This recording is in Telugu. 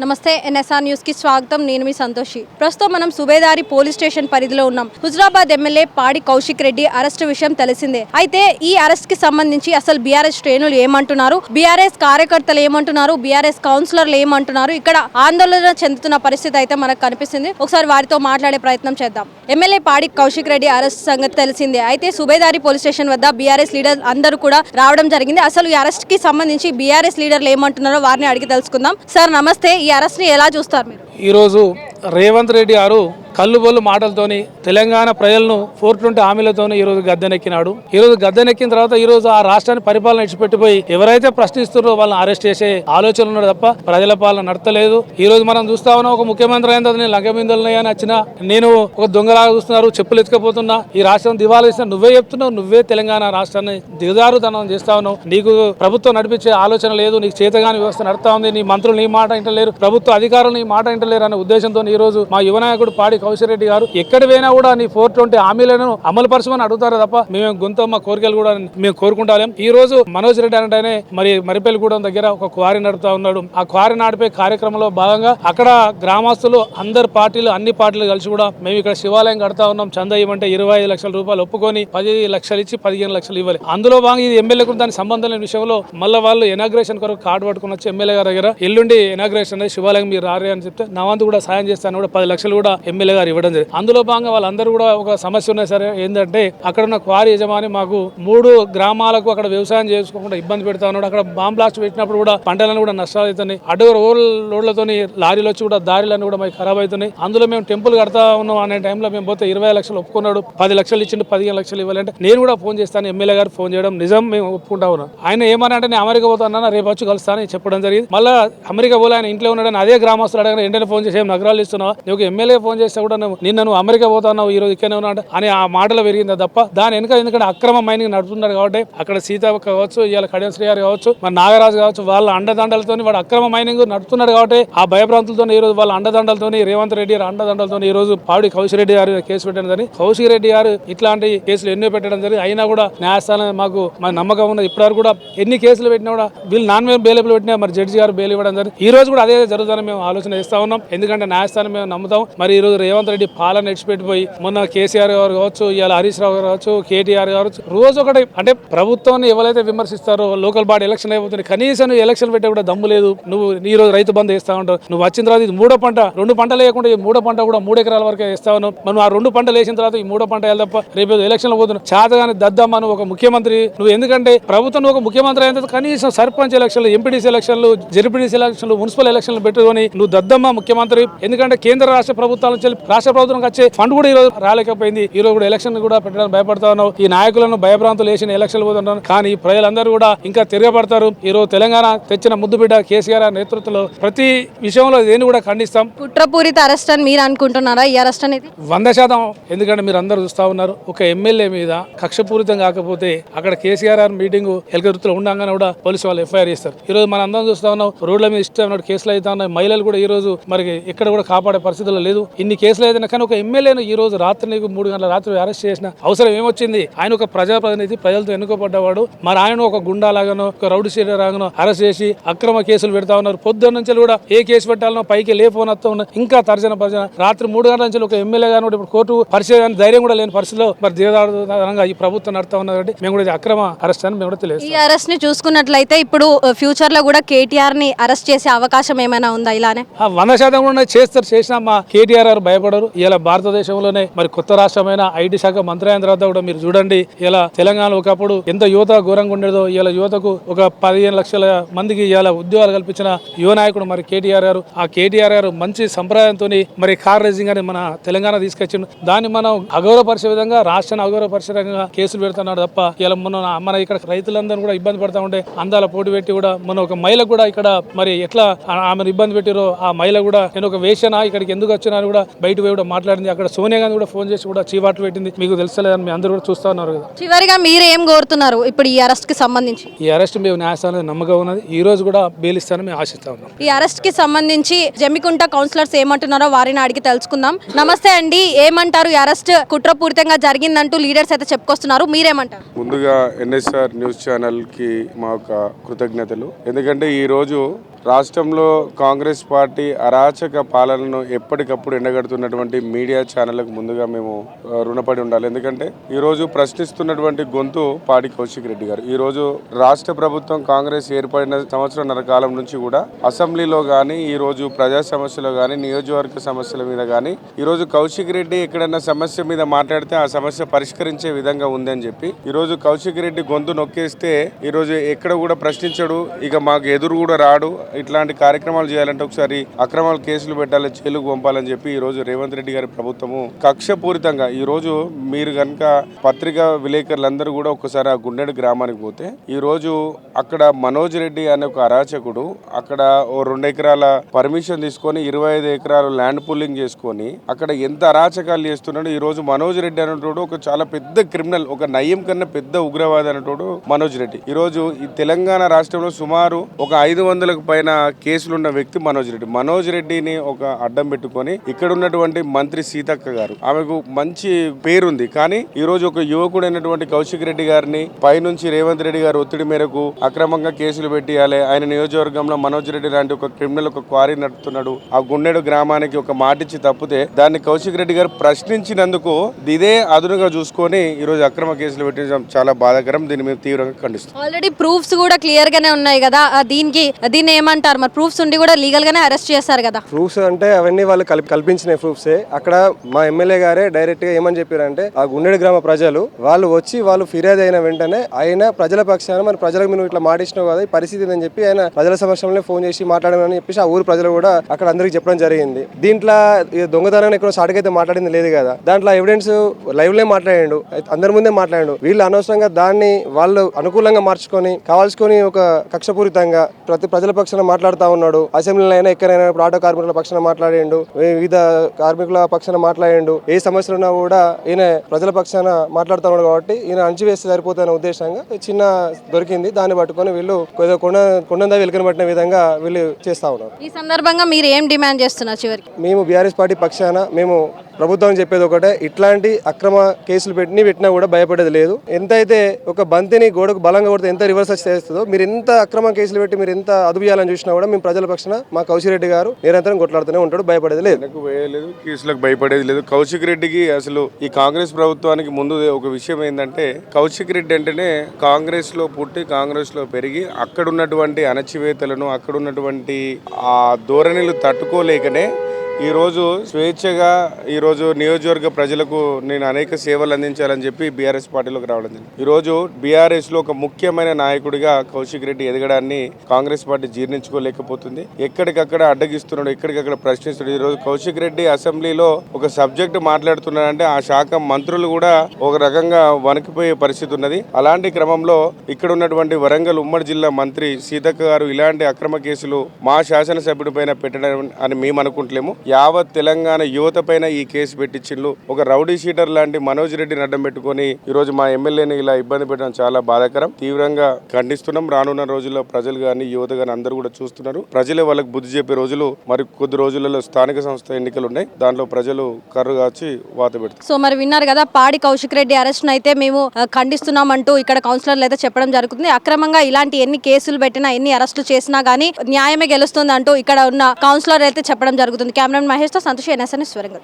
నమస్తే ఎన్ఎస్ఆర్ న్యూస్ కి స్వాగతం. నేను మీ సంతోషి. ప్రస్తుతం మనం సుబేదారి పోలీస్ స్టేషన్ పరిధిలో ఉన్నాం. హుజరాబాద్ ఎమ్మెల్యే పాడి కౌశిక్ రెడ్డి అరెస్ట్ విషయం తెలిసిందే. అయితే ఈ అరెస్ట్ కి సంబంధించి అసలు బీఆర్ఎస్ శ్రేణులు ఏమంటున్నారు, బీఆర్ఎస్ కార్యకర్తలు ఏమంటున్నారు, బీఆర్ఎస్ కౌన్సిలర్లు ఏమంటున్నారు, ఇక్కడ ఆందోళన చెందుతున్న పరిస్థితి అయితే మనకు కనిపిస్తుంది. ఒకసారి వారితో మాట్లాడే ప్రయత్నం చేద్దాం. ఎమ్మెల్యే పాడి కౌశిక్ రెడ్డి అరెస్ట్ సంగతి తెలిసిందే. అయితే సుబేదారి పోలీస్ స్టేషన్ వద్ద బీఆర్ఎస్ లీడర్ అందరూ కూడా రావడం జరిగింది. అసలు ఈ అరెస్ట్ కి సంబంధించి బీఆర్ఎస్ లీడర్లు ఏమంటున్నారో వారిని అడిగి తెలుసుకుందాం. సార్ నమస్తే. ఈ అరెస్ట్ ని ఎలా చూస్తారు మీరు? ఈరోజు రేవంత్ రెడ్డి గారు కల్లుబొల్లు మాటలతోని తెలంగాణ ప్రజలను 420 హామీలతోని ఈరోజు గద్దెనెక్కినాడు. ఈరోజు గద్దెనెక్కిన తర్వాత ఈరోజు ఆ రాష్ట్రాన్ని పరిపాలన ఇచ్చిపెట్టిపోయి ఎవరైతే ప్రశ్నిస్తున్నారో వాళ్ళని అరెస్ట్ చేసే ఆలోచన ఉన్నాడు తప్ప ప్రజల పాలన నడతలేదు. ఈ రోజు మనం చూస్తా ఉన్నాం, ఒక ముఖ్యమంత్రి అయిన నేను లంకబిందులున్నాయని వచ్చిన, నేను ఒక దొంగలాగా చూస్తున్నారు, చెప్పులు ఎత్తుకపోతున్నా, ఈ రాష్ట్రం దివాలా ఇస్తున్నా, నువ్వే చెప్తున్నావు, నువ్వే తెలంగాణ రాష్ట్రాన్ని దిగజారుతనం చేస్తా ఉన్నావు, నీకు ప్రభుత్వం నడిపించే ఆలోచన లేదు, నీకు చేతగాని వ్యవస్థ నడుతా ఉంది, నీ మంత్రులు నీ మాట ఇంటలేరు, ప్రభుత్వ అధికారులు నీ మాట ఇంటలేరు అనే ఉద్దేశంతో ఈ రోజు మా యువ నాయకుడు పాడి కౌశిక్ రెడ్డి గారు ఎక్కడ పోయినా కూడా నీ 420 హామీలను అమలు పరచమని అడుగుతారు తప్ప మేము గొంతు మా కోరికలు కూడా మేము కోరుకుంటాం. ఈ రోజు మనోజ్ రెడ్డి అంటేనే మరిపల్లిగూడెం దగ్గర ఒక క్వారీ నడుపుతా ఉన్నాడు. ఆ క్వారీ నాటిపే కార్యక్రమంలో భాగంగా అక్కడ గ్రామస్తులు అందరు పార్టీలు అన్ని పార్టీలు కలిసి కూడా మేము ఇక్కడ శివాలయం కడతా ఉన్నాం, చందా ఇవ్వమంటే 25 లక్షల రూపాయలు ఒప్పుకొని 10 లక్షలు ఇచ్చి 15 లక్షలు ఇవ్వాలి. అందులో భాగంగా ఇది ఎమ్మెల్యేకు దానికి సంబంధం లేని విషయంలో మళ్ళీ వాళ్ళు ఇనాగ్రేషన్ కొరకు కార్డు పట్టుకుని వచ్చి ఎమ్మెల్యే గారి దగ్గర ఎల్లుండి ఇనాగ్రేషన్ అనేది శివాలయం మీరు రారే అని చెప్తే నా వంతు కూడా సాయం చేస్తాను కూడా 10 లక్షలు కూడా ఎమ్మెల్యే గారు ఇవ్వడం జరిగింది. అందులో భాగంగా వాళ్ళందరూ కూడా ఒక సమస్య ఉన్నాయి సరే, ఏంటంటే అక్కడ ఉన్న క్వారీ యజమాని మాకు 3 గ్రామాలకు అక్కడ వ్యవసాయం చేసుకోకుండా ఇబ్బంది పెడతా ఉన్నాడు. అక్కడ బాంబ్ బ్లాస్ట్ పెట్టినప్పుడు కూడా పంటలను కూడా నష్టాలు అవుతున్నాయి. అడ్డు రోడ్లతో లారీలు వచ్చి కూడా దారిలన్నీ కూడా మాకు ఖరాబ్ అవుతున్నాయి. అందులో మేము టెంపుల్ కడతా ఉన్నాం అనే టైంలో మేము పోతే 20 లక్షలు ఒప్పుకున్నాడు, 10 లక్షలు ఇచ్చిండు, 15 లక్షలు ఇవ్వాలంటే నేను కూడా ఫోన్ చేస్తాను, ఎమ్మెల్యే గారు ఫోన్ చేయడం నిజం, మేము ఒప్పుకుంటా ఉన్నాం. ఆయన ఏమని అంటే నేను అమెరికా పోతాను, రేపు వచ్చి కలుస్తానని చెప్పడం జరిగింది. మళ్ళీ అమెరికా పోలే, ఆయన ఇంట్లో ఉన్నాడని అదే గ్రామస్తులు అడగని వెంటనే ఫోన్ చేసి నగరాలు ఇస్తున్నావు, నువ్వు ఎమ్మెల్యే ఫోన్ చేస్తే కూడా నువ్వు అమెరికా పోతున్నావు, ఈ రోజు ఇక్కడనే ఉన్నాడు అని ఆ మాటలు పెరిగింది తప్ప దాని వెనుక ఎందుకంటే అక్రమ మైనింగ్ నడుపుతున్నాడు కాబట్టి అక్కడ సీతక్క కావచ్చు, ఇవాళ కడియం శ్రీ గారు కావచ్చు, మన నాగరాజు కావచ్చు, వాళ్ళ అండదండలతో వాడు అక్రమ మైనింగ్ నడుపుతున్నాడు కాబట్టి ఆ భయభ్రాంతులతో ఈ రోజు వాళ్ళ అండదండలతో రేవంత్ రెడ్డి గారు అండదండలతో ఈ రోజు పాడి కౌశిక్ రెడ్డి గారు కేసు పెట్టడం జరిగింది. కౌశిక్ రెడ్డి గారు ఇట్లాంటి కేసులు ఎన్నో పెట్టడం జరిగింది. అయినా కూడా న్యాయస్థానం మాకు మన నమ్మకం ఉన్నది. ఇప్పటివరకు కూడా ఎన్ని కేసులు పెట్టినా కూడా వీళ్ళు నాన్ బెయిలబుల్ పెట్టినా మరి జడ్జి గారు బెయిల్ ఇవ్వడం జరిగింది. ఈ రోజు కూడా అదే జరుగుతుందని మేము ఆలోచన చేస్తా ఉన్నాం. ఎందుకంటే న్యాయస్థానం మేము నమ్ముతాం. మరి ఈ రోజు రేవంత్ రెడ్డి పాలన నడిచిపెట్టిపోయి మొన్న కేసీఆర్ గారు కావచ్చు, ఇవాళ హరీష్ రావు గారు కావచ్చు, కేటీఆర్ గారు రోజు ఒకటి అంటే ప్రభుత్వాన్ని ఎవరైతే విమర్శిస్తారో లోకల్ బాడీ ఎలక్షన్ అయిపోతుంది, కనీసం నువ్వు ఎలక్షన్ పెట్టే కూడా దమ్ము లేదు. నువ్వు ఈ రోజు రైతు బంధు వేస్తా ఉంటావు, నువ్వు వచ్చిన తర్వాత ఇది 3వ పంట, 2 పంటలు వేయకుండా ఈ 3వ పంట కూడా 3 ఎకరాల వరకు వేస్తా ఉన్నావు. మనం ఆ 2 పంటలు వేసిన తర్వాత ఈ 3వ పంట వేయాలి తప్ప రేపు ఎలక్షన్ పోతున్నావు చేతగాని దద్దమ్మ నువ్వు ఒక ముఖ్యమంత్రి. నువ్వు ఎందుకంటే ప్రభుత్వం ఒక ముఖ్యమంత్రి అయిన తర్వాత కనీసం సర్పంచ్ ఎలక్షన్లు, ఎంపీడీసీ ఎలక్షన్లు, జెడ్పీటీసీ ఎలక్షన్లు, మున్సిపల్ ఎలక్షన్లు పెట్టుకొని నువ్వు దద్దమ్మ ముఖ్యమంత్రి. ఎందుకంటే కేంద్ర రాష్ట్ర ప్రభుత్వాల నుంచి రాష్ట్ర ప్రభుత్వం వచ్చే ఫండ్ కూడా ఈ రోజు రాలేకపోయింది. ఈ రోజు కూడా ఎలక్షన్ కూడా పెట్టడానికి భయపడతా ఉన్నావు. ఈ నాయకులను భయభ్రాంతులు వేసిన ఎలక్షన్లు పోతున్నాను. కానీ ప్రజలందరూ కూడా ఇంకా తిరగబడతారు. ఈ రోజు తెలంగాణ తెచ్చిన ముద్దుబిడ్డ కేసీఆర్ నేతృత్వంలో ప్రతి విషయంలో దేన్ని కూడా ఖండిస్తాం. కుట్రపూరిత అరెస్ట్ అని మీరు అనుకుంటున్నారా ఈ అరెస్ట్ అనేది? 100%. ఎందుకంటే మీరు అందరూ చూస్తా ఉన్నారు, ఒక ఎమ్మెల్యే మీద కక్షపూరితం కాకపోతే అక్కడ కేసీఆర్ మీటింగ్ ఎలకృతిలో ఉండగానే కూడా పోలీసు వాళ్ళు ఎఫ్ఐఆర్ చేస్తారు. ఈ రోజు మన అందరం చూస్తా ఉన్నాం, రోడ్ల మీద ఇష్టం కేసులు అయితే ఉన్నాయి. మహిళలు కూడా ఈ రోజు మరి ఎక్కడ కూడా కాపాడే పరిస్థితుల్లో లేదు. ఇన్ని కేసులు అయితే కానీ ఒక ఎమ్మెల్యేను ఈ రోజు రాత్రి 3 గంటల రాత్రి అరెస్ట్ చేసిన అవసరం ఏమొచ్చింది? ఆయన ఒక ప్రజాప్రతినిధి, ప్రజలతో ఎన్నుకోబడ్డవాడు. మరి ఆయన ఒక గుండా లాగానో ఒక రౌడీ షీటర్ లాగానో అరెస్ట్ చేసి అక్రమ కేసులు పెడతా ఉన్నారు. పొద్దున్న నుంచి కూడా ఏ కేసు పెట్టాలనో పైకి లేపోనొస్తా ఉన్నారు. ఇంకా తర్జన భర్జన. రాత్రి 3 గంటల నుంచి ఒక ఎమ్మెల్యే గాను ఇప్పుడు కోర్టు పరిచయం ధైర్యం కూడా లేని పరిస్థితిలో మరి దిగదారుగా ఈ ప్రభుత్వం నడుతా ఉన్నది కాబట్టి మేము కూడా అక్రమ అరెస్ట్ అని మేము కూడా తెలియదు. ఈ అరెస్ట్ ని చూసుకున్నట్లయితే ఇప్పుడు ఫ్యూచర్ లో కూడా కేటీఆర్ ని అరెస్ట్ చేసే అవకాశం ఏమైనా ఉందా? ఇలానే 100% కూడా చేస్తారు. చేసినా మా కేటీఆర్ గారు భయపడరు. ఇలా భారతదేశంలోనే మరి కొత్త రాష్ట్రమైన ఐటీ శాఖ మంత్రి అయిన తర్వాత కూడా మీరు చూడండి, ఇలా తెలంగాణ ఒకప్పుడు ఎంత యువత ఘోరంగా ఉండేదో ఇలా యువతకు ఒక 15 లక్షల మందికి ఇలా ఉద్యోగాలు కల్పించిన యువ నాయకుడు మరి కేటీఆర్ గారు. ఆ కేటీఆర్ గారు మంచి సంప్రదాయంతో మరి కార్ రేసింగ్ అని మన తెలంగాణ తీసుకొచ్చిండు. దాన్ని మనం అగౌరవపరిచే విధంగా, రాష్ట్రాన్ని అగౌరవపరిచే విధంగా కేసులు పెడుతున్నాడు తప్ప ఇలా మన ఇక్కడ రైతులందరూ కూడా ఇబ్బంది పడతా ఉంటే అందాల పోటీ పెట్టి కూడా మన ఒక మహిళ కూడా ఇక్కడ మరి ఎట్లా ఆమెను ఇబ్బంది పెట్టిరో ఆ మహిళ కూడా నేను ఒక వేషనా ఇక్కడికి ఎందుకు వచ్చినా కూడా బయట పోయి కూడా మాట్లాడింది. అక్కడ సోనియా గాంధీ కూడా ఫోన్ చేసి కూడా చీవాట్లు పెట్టింది. మీకు తెలుస్తలేదని మీ అందరూ కూడా చూస్తా ఉన్నారు కదా. చివరిగా మీరు ఏం కోరుతున్నారు ఇప్పుడు ఈ అరెస్ట్ కి సంబంధించి? ఈ అరెస్ట్ మేము న్యాయస్థానం నమ్మకం ఉన్నది. ఈ రోజు కూడా బెయిల్ ఇస్తానని మేము ఆశిస్తా ఉన్నాం. ఈ అరెస్ట్ కి సంబంధించి జమ్మికుంట కౌన్సిలర్స్ ఏమంటున్నారో వారిని అడిగి తెలుసుకుందాం. నమస్తే అండి, ఏమంటారు? ఈ అరెస్ట్ కుట్రపూరితంగా జరిగిందంటూ లీడర్స్ అయితే చెప్పుకొస్తున్నారు, మీరేమంటారు? ముందుగా ఎన్ఎస్ఆర్ న్యూస్ ఛానల్ కి మా యొక్క కృతజ్ఞతలు. ఎందుకంటే ఈ రోజు రాష్ట్రంలో కాంగ్రెస్ పార్టీ అరాచక పాలనను ఎప్పటికప్పుడు ఎండగడుతున్నటువంటి మీడియా ఛానళ్లకు ముందుగా మేము రుణపడి ఉండాలి. ఎందుకంటే ఈరోజు ప్రశ్నిస్తున్నటువంటి గొంతు పాడి కౌశిక్ రెడ్డి గారు. ఈరోజు రాష్ట్ర ప్రభుత్వం కాంగ్రెస్ ఏర్పడిన సంవత్సరంన్నర కాలం నుంచి కూడా అసెంబ్లీలో కానీ, ఈరోజు ప్రజా సమస్యలో కానీ, నియోజకవర్గ సమస్యల మీద కానీ ఈరోజు కౌశిక్ రెడ్డి ఎక్కడైనా సమస్య మీద మాట్లాడితే ఆ సమస్య పరిష్కరించే విధంగా ఉందని చెప్పి ఈరోజు కౌశిక్ రెడ్డి గొంతు నొక్కేస్తే ఈరోజు ఎక్కడ కూడా ప్రశ్నించడు, ఇక మాకు ఎదురు కూడా రాడు. ఇట్లాంటి కార్యక్రమాలు చేయాలంటే ఒకసారి అక్రమాలు కేసులు పెట్టాలి, జైలుకు పంపాలని చెప్పి ఈ రోజు రేవంత్ రెడ్డి గారి ప్రభుత్వము కక్షపూరితంగా ఈ రోజు మీరు కనుక పత్రికా విలేకరులందరూ కూడా ఒక్కసారి ఆ గుండెడు గ్రామానికి పోతే ఈ రోజు అక్కడ మనోజ్ రెడ్డి అనే ఒక అరాచకుడు అక్కడ ఓ 2 ఎకరాల పర్మిషన్ తీసుకొని 25 ఎకరాలు ల్యాండ్ పుల్లింగ్ చేసుకొని అక్కడ ఎంత అరాచకాలు చేస్తున్నాడు. ఈ రోజు మనోజ్ రెడ్డి అనేటోడు ఒక చాలా పెద్ద క్రిమినల్, ఒక నయ్యం కన్నా పెద్ద ఉగ్రవాది అనేటోడు మనోజ్ రెడ్డి. ఈ రోజు ఈ తెలంగాణ రాష్ట్రంలో సుమారు ఒక 500కు పైన కేసులున్న వ్యక్తి మనోజ్ రెడ్డి. మనోజ్ రెడ్డిని ఒక అడ్డం పెట్టుకొని ఇక్కడ ఉన్నటువంటి మంత్రి సీతక్క గారు, ఆమెకు మంచి పేరుంది. కానీ ఈ రోజు ఒక యువకుడైనటువంటి కౌశిక్ రెడ్డి గారిని పైనుంచి రేవంత్ రెడ్డి గారు ఒత్తిడి మేరకు అక్రమంగా కేసులు పెట్టియాలి, ఆయన నియోజకవర్గంలో మనోజ్ రెడ్డి లాంటి ఒక క్రిమినల్ ఒక క్వారీ నడుపుతున్నాడు, ఆ గుండెడు గ్రామానికి ఒక మాటిచ్చి తప్పితే దాన్ని కౌశిక్ రెడ్డి గారు ప్రశ్నించినందుకు ఇదే అదునుగా చూసుకొని ఈ రోజు అక్రమ కేసులు పెట్టడం చాలా బాధాకరం. దీన్ని మేము తీవ్రంగా ఖండిస్తాం. ఆల్రెడీ ప్రూఫ్స్ కూడా క్లియర్ గానే ఉన్నాయి కదా, దీన్ని ఏమంటారు? మరి ప్రూఫ్స్ ఉండి కూడా లీగల్ గానే అరెస్ట్ చేశారు కదా. ప్రూఫ్స్ అంటే అవన్నీ వాళ్ళు కల్పించిన ప్రూఫ్సే. అక్కడ మా ఎమ్మెల్యే గారే డైరెక్ట్ గా ఏమని చెప్పారంటే ఆ గుండెడు గ్రామ ప్రజలు వాళ్ళు ఫిర్యాదు అయిన వెంటనే ఆయన ప్రజల పక్షాన మరి ప్రజలకు మీరు ఇట్లా మాటిచ్చినావు కదా, ఈ పరిస్థితి అని చెప్పి ఆయన ప్రజల సమక్షంలో ఫోన్ చేసి మాట్లాడమని చెప్పేసి ఆ ఊరు ప్రజలు కూడా అక్కడ అందరికి చెప్పడం జరిగింది. దీంట్లో దొంగతనం ఎక్కడ సాటికైతే మాట్లాడింది లేదు కదా, దాంట్లో ఎవిడెన్స్ లైవ్ లో మాట్లాడాడు, అందరి ముందే మాట్లాడాడు. వీళ్ళు అనవసరంగా దాన్ని వాళ్ళు అనుకూలంగా మార్చుకొని కావాల్సుకొని ఒక కక్షపూరితంగా ప్రజల పక్షాన మాట్లాడుతూ ఉన్నాడు. అసెంబ్లీలో అయినా ఎక్కడైనా ఆటో కార్మికుల పక్షాన మాట్లాడిండు, వివిధ కార్మికుల పక్షాన మాట్లాడిండు. ఏ సమస్యలు ఉన్నా కూడా ఈయన ప్రజల పక్షాన మాట్లాడుతూ ఉన్నాడు. కాబట్టి ఈయన అణచివేస్తే సరిపోతున్న ఉద్దేశంగా చిన్న దొరికింది, దాన్ని పట్టుకొని వీళ్ళు కొండందా వెలుకని పట్టిన విధంగా వీళ్ళు చేస్తా ఉన్నారు. ఈ సందర్భంగా మీరు ఏం డిమాండ్ చేస్తున్నారు? చివరికి మేము బీఆర్ఎస్ పార్టీ పక్షాన మేము ప్రభుత్వం చెప్పేది ఒకటే, ఇట్లాంటి అక్రమ కేసులు పెట్టినా కూడా భయపడేది లేదు. ఎంతైతే ఒక బంతిని గోడకు బలంగా కొడితే ఎంత రివర్స్ చేస్తుందో, మీరు ఎంత అక్రమ కేసులు పెట్టి మీరు ఎంత అదుపు చేయాలని చూసినా కూడా మేము ప్రజల పక్షాన మా కౌశిక్ రెడ్డి గారు నిరంతరం కొట్లాడుతూనే ఉంటాడు, భయపడేది లేదు. కేసులకు భయపడేది లేదు. కౌశిక్ రెడ్డికి అసలు ఈ కాంగ్రెస్ ప్రభుత్వానికి ముందు ఒక విషయం ఏంటంటే, కౌశిక్ రెడ్డి అంటేనే కాంగ్రెస్ లో పుట్టి కాంగ్రెస్ లో పెరిగి అక్కడ ఉన్నటువంటి అణచివేతలను అక్కడ ఉన్నటువంటి ఆ ధోరణిలు తట్టుకోలేకనే ఈరోజు స్వేచ్ఛగా ఈరోజు నియోజకవర్గ ప్రజలకు నేను అనేక సేవలు అందించాలని చెప్పి బీఆర్ఎస్ పార్టీలోకి రావడం జరిగింది. ఈరోజు బీఆర్ఎస్ లో ఒక ముఖ్యమైన నాయకుడిగా కౌశిక్ రెడ్డి ఎదగడాన్ని కాంగ్రెస్ పార్టీ జీర్ణించుకోలేకపోతుంది. ఎక్కడికక్కడ అడ్డగిస్తున్నాడు, ఎక్కడికక్కడ ప్రశ్నిస్తున్నాడు. ఈరోజు కౌశిక్ రెడ్డి అసెంబ్లీలో ఒక సబ్జెక్టు మాట్లాడుతున్నాడంటే ఆ శాఖ మంత్రులు కూడా ఒక రకంగా వణికిపోయే పరిస్థితి ఉన్నది. అలాంటి క్రమంలో ఇక్కడ ఉన్నటువంటి వరంగల్ ఉమ్మడి జిల్లా మంత్రి సీతక్క గారు ఇలాంటి అక్రమ కేసులు మా శాసనసభ్యుడి పైన పెట్టడం అని మేము అనుకుంటలేము. యావత్ తెలంగాణ యువత పైన ఈ కేసు పెట్టించిండ్రు. ఒక రౌడీ షీటర్ లాంటి మనోజ్ రెడ్డిని అడ్డం పెట్టుకుని ఈ రోజు మా ఎమ్మెల్యేని ఇలా ఇబ్బంది పెట్టడం చాలా బాధాకరం. తీవ్రంగా ఖండిస్తున్నాం. రానున్న రోజుల్లో ప్రజలు గాని యువత గాని అందరూ కూడా చూస్తున్నారు. ప్రజలే వాళ్ళకి బుద్ధి చెప్పే రోజులు మరి కొద్ది రోజులలో స్థానిక సంస్థ ఎన్నికలు ఉన్నాయి. దాంట్లో ప్రజలు కర్రు కాచి వాత పెడతారు. సో మరి విన్నారు కదా, పాడి కౌశిక్ రెడ్డి అరెస్ట్ అయితే మేము ఖండిస్తున్నాం అంటూ ఇక్కడ కౌన్సిలర్లు అయితే చెప్పడం జరుగుతుంది. అక్రమంగా ఇలాంటి ఎన్ని కేసులు పెట్టినా ఎన్ని అరెస్టులు చేసినా గానీ న్యాయమే గెలుస్తుంది అంటూ ఇక్కడ ఉన్న కౌన్సిలర్ అయితే చెప్పడం జరుగుతుంది. కెమెరా మహేష్ తో సంతోష్, ఎన్ఎస్ఎన్ వరంగల్.